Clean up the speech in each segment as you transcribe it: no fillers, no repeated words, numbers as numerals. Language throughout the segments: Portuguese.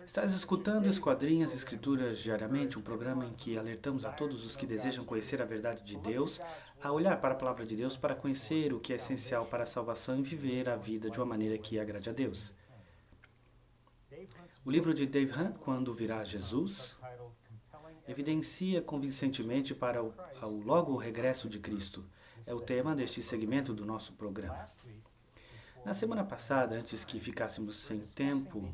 Estás escutando Esquadrinhas Escrituras diariamente, um programa em que alertamos a todos os que desejam conhecer a verdade de Deus a olhar para a palavra de Deus para conhecer o que é essencial para a salvação e viver a vida de uma maneira que agrade a Deus. O livro de Dave Hunt, Quando Virá Jesus, evidencia convincentemente para o logo regresso de Cristo. É o tema deste segmento do nosso programa. Na semana passada, antes que ficássemos sem tempo,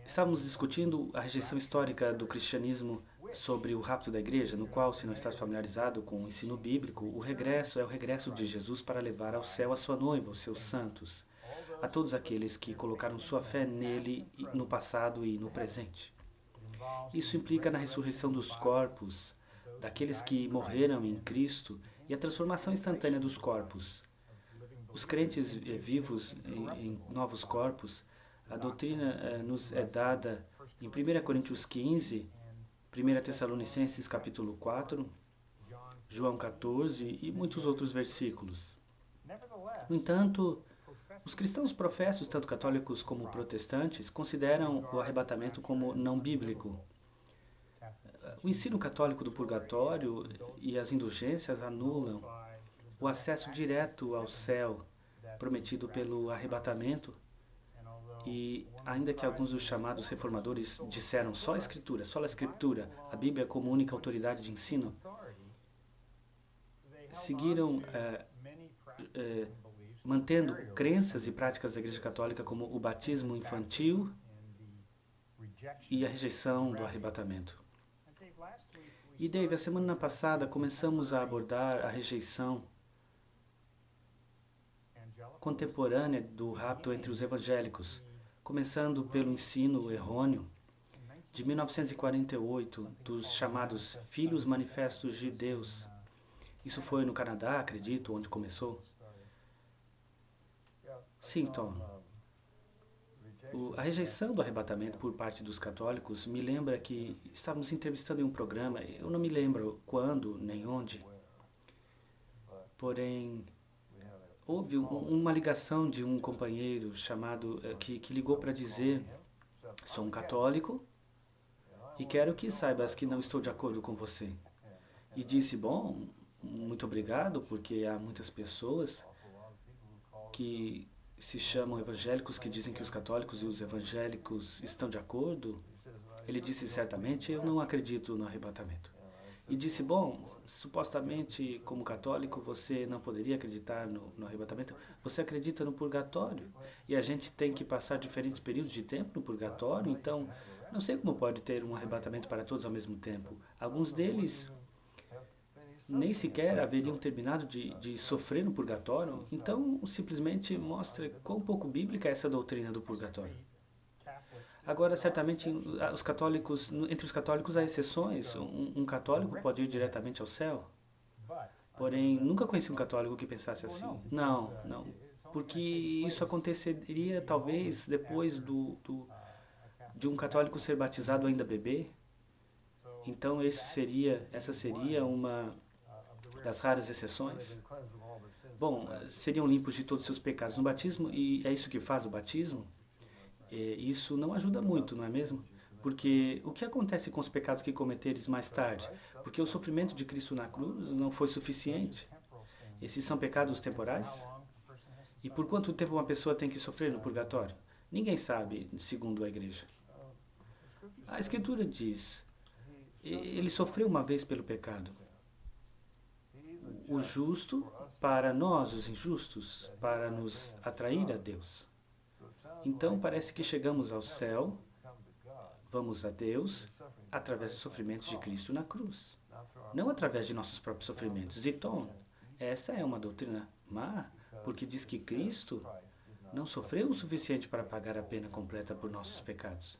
estávamos discutindo a rejeição histórica do cristianismo sobre o rapto da igreja, no qual, se não estás familiarizado com o ensino bíblico, o regresso é o regresso de Jesus para levar ao céu a sua noiva, os seus santos, a todos aqueles que colocaram sua fé nele no passado e no presente. Isso implica na ressurreição dos corpos, daqueles que morreram em Cristo, e a transformação instantânea dos corpos. Os crentes vivos em novos corpos. A doutrina nos é dada em 1 Coríntios 15, 1 Tessalonicenses capítulo 4, João 14 e muitos outros versículos. No entanto, os cristãos professos, tanto católicos como protestantes, consideram o arrebatamento como não bíblico. O ensino católico do purgatório e as indulgências anulam o acesso direto ao céu prometido pelo arrebatamento. E ainda que alguns dos chamados reformadores disseram só a Escritura, a Bíblia como única autoridade de ensino, seguiram mantendo crenças e práticas da Igreja Católica como o batismo infantil e a rejeição do arrebatamento. E Dave, a semana passada começamos a abordar a rejeição contemporânea do rapto entre os evangélicos, começando pelo ensino errôneo de 1948 dos chamados Filhos Manifestos de Deus. Isso foi no Canadá, acredito, onde começou. Sim, Tom. A rejeição do arrebatamento por parte dos católicos me lembra que estávamos entrevistando em um programa, eu não me lembro quando nem onde, porém houve uma ligação de um companheiro chamado que ligou para dizer: sou um católico e quero que saibas que não estou de acordo com você. E disse: bom, muito obrigado, porque há muitas pessoas que se chamam evangélicos que dizem que os católicos e os evangélicos estão de acordo. Ele disse: certamente eu não acredito no arrebatamento. E disse: bom, supostamente como católico você não poderia acreditar no arrebatamento, você acredita no purgatório, e a gente tem que passar diferentes períodos de tempo no purgatório, então não sei como pode ter um arrebatamento para todos ao mesmo tempo. Alguns deles nem sequer haveriam terminado de sofrer no purgatório, então simplesmente mostra quão pouco bíblica é essa doutrina do purgatório. Agora, certamente, entre os católicos há exceções. Um católico pode ir diretamente ao céu. Porém, nunca conheci um católico que pensasse assim. Não. Porque isso aconteceria talvez depois de um católico ser batizado ainda bebê. Então, essa seria uma das raras exceções. Bom, seriam limpos de todos os seus pecados no batismo, e é isso que faz o batismo. Isso não ajuda muito, não é mesmo? Porque o que acontece com os pecados que cometeres mais tarde? Porque o sofrimento de Cristo na cruz não foi suficiente. Esses são pecados temporais? E por quanto tempo uma pessoa tem que sofrer no purgatório? Ninguém sabe, segundo a igreja. A Escritura diz: ele sofreu uma vez pelo pecado. O justo para nós, os injustos, para nos atrair a Deus. Então parece que chegamos ao céu, vamos a Deus, através dos sofrimentos de Cristo na cruz. Não através de nossos próprios sofrimentos. E Tom, essa é uma doutrina má, porque diz que Cristo não sofreu o suficiente para pagar a pena completa por nossos pecados.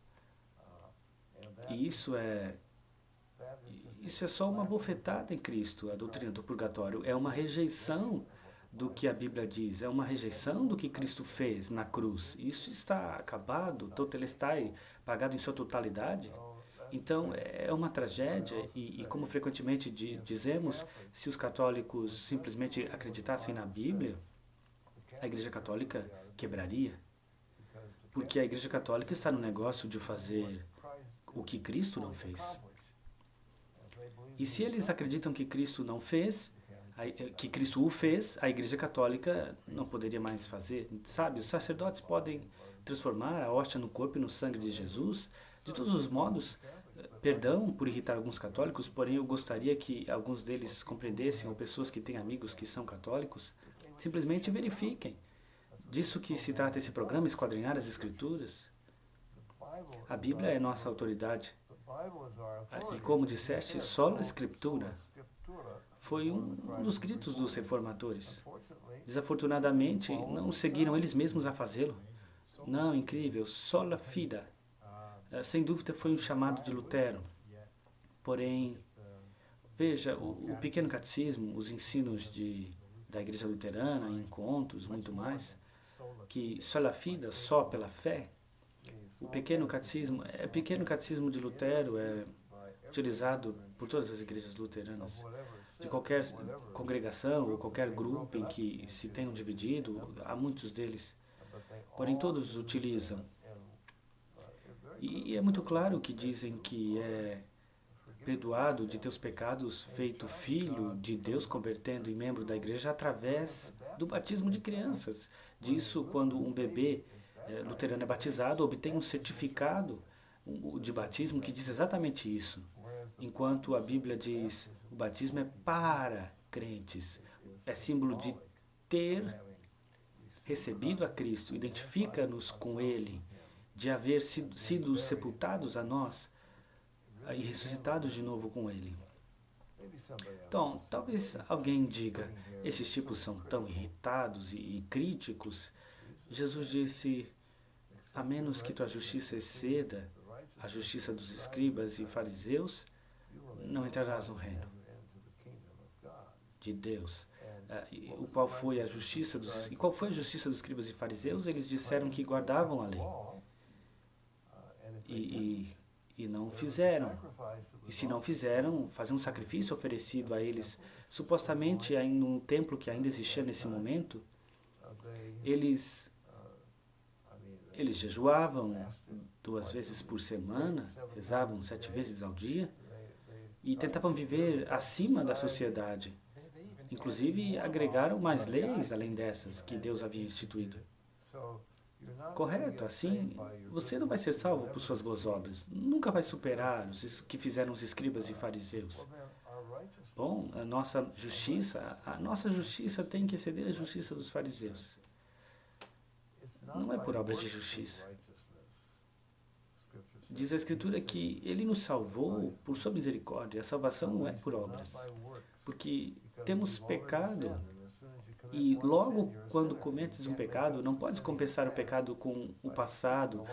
E isso é só uma bofetada em Cristo, a doutrina do purgatório. É uma rejeição do que a Bíblia diz, é uma rejeição do que Cristo fez na cruz. Isso está acabado, totelestai, pagado em sua totalidade. Então é uma tragédia e como frequentemente dizemos, se os católicos simplesmente acreditassem na Bíblia, a Igreja Católica quebraria, porque a Igreja Católica está no negócio de fazer o que Cristo não fez. E se eles acreditam que Cristo não fez, que Cristo o fez, a Igreja Católica não poderia mais fazer. Sabe, os sacerdotes podem transformar a hóstia no corpo e no sangue de Jesus. De todos os modos, perdão por irritar alguns católicos, porém eu gostaria que alguns deles compreendessem, ou pessoas que têm amigos que são católicos, simplesmente verifiquem. Disso que se trata esse programa, esquadrinhar as Escrituras. A Bíblia é nossa autoridade. E como disseste, só a Escritura foi um dos gritos dos reformadores. Desafortunadamente, não seguiram eles mesmos a fazê-lo. Não, incrível, sola fide. Sem dúvida foi um chamado de Lutero. Porém, veja, o pequeno catecismo, os ensinos da Igreja Luterana, encontros, muito mais, que sola fide, só pela fé, o pequeno catecismo de Lutero é utilizado por todas as igrejas luteranas, de qualquer congregação ou qualquer grupo em que se tenham dividido, há muitos deles, porém todos utilizam. E é muito claro que dizem que é perdoado de teus pecados, feito filho de Deus, convertendo em membro da igreja através do batismo de crianças. Disso, quando um bebê luterano é batizado, obtém um certificado de batismo que diz exatamente isso. Enquanto a Bíblia diz, o batismo é para crentes, é símbolo de ter recebido a Cristo, identifica-nos com Ele, de haver sido sepultados a nós e ressuscitados de novo com Ele. Então, talvez alguém diga, esses tipos são tão irritados e críticos. Jesus disse, a menos que tua justiça exceda a justiça dos escribas e fariseus, não entrarás no reino de Deus. E qual foi a justiça dos escribas e fariseus? Eles disseram que guardavam a lei. E não fizeram. E se não fizeram, fazer um sacrifício oferecido a eles, supostamente em um templo que ainda existia nesse momento, eles jejuavam 2 vezes por semana, rezavam 7 vezes ao dia e tentavam viver acima da sociedade. Inclusive, agregaram mais leis além dessas que Deus havia instituído. Correto, assim, você não vai ser salvo por suas boas obras. Nunca vai superar os que fizeram os escribas e fariseus. Bom, a nossa justiça tem que exceder a justiça dos fariseus. Não é por obras de justiça. Diz a Escritura que Ele nos salvou por sua misericórdia. A salvação não é por obras. Porque temos pecado e logo quando cometes um pecado, não podes compensar o pecado com o passado,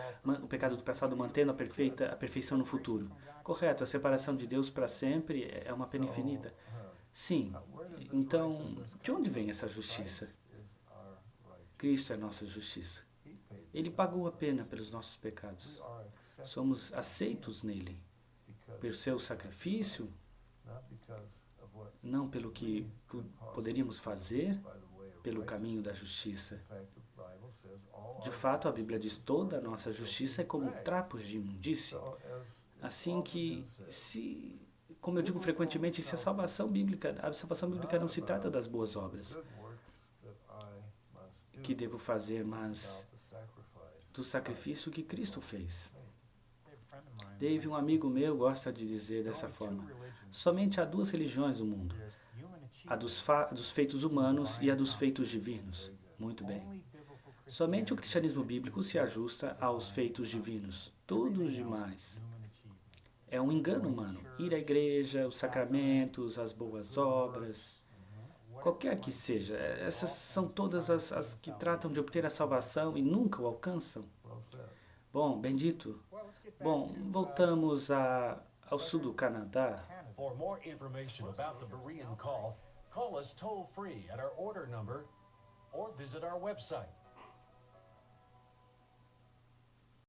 o pecado do passado mantendo a perfeição no futuro. Correto, a separação de Deus para sempre é uma pena infinita. Sim, então, de onde vem essa justiça? Cristo é nossa justiça. Ele pagou a pena pelos nossos pecados. Somos aceitos nele, pelo seu sacrifício, não pelo que poderíamos fazer, pelo caminho da justiça. De fato, a Bíblia diz toda a nossa justiça é como trapos de imundícia. Assim que, como eu digo frequentemente, se a salvação bíblica não se trata das boas obras que devo fazer, mas do sacrifício que Cristo fez. Dave, um amigo meu, gosta de dizer dessa forma: somente há 2 religiões no mundo, a dos feitos humanos e a dos feitos divinos. Muito bem. Somente o cristianismo bíblico se ajusta aos feitos divinos. Tudo demais é um engano humano. Ir à igreja, os sacramentos, as boas obras, qualquer que seja, essas são todas as que tratam de obter a salvação e nunca o alcançam. Bom, bendito. Bom, voltamos ao sul do Canadá. For more information about the Berean call us toll-free at our order number or visit our website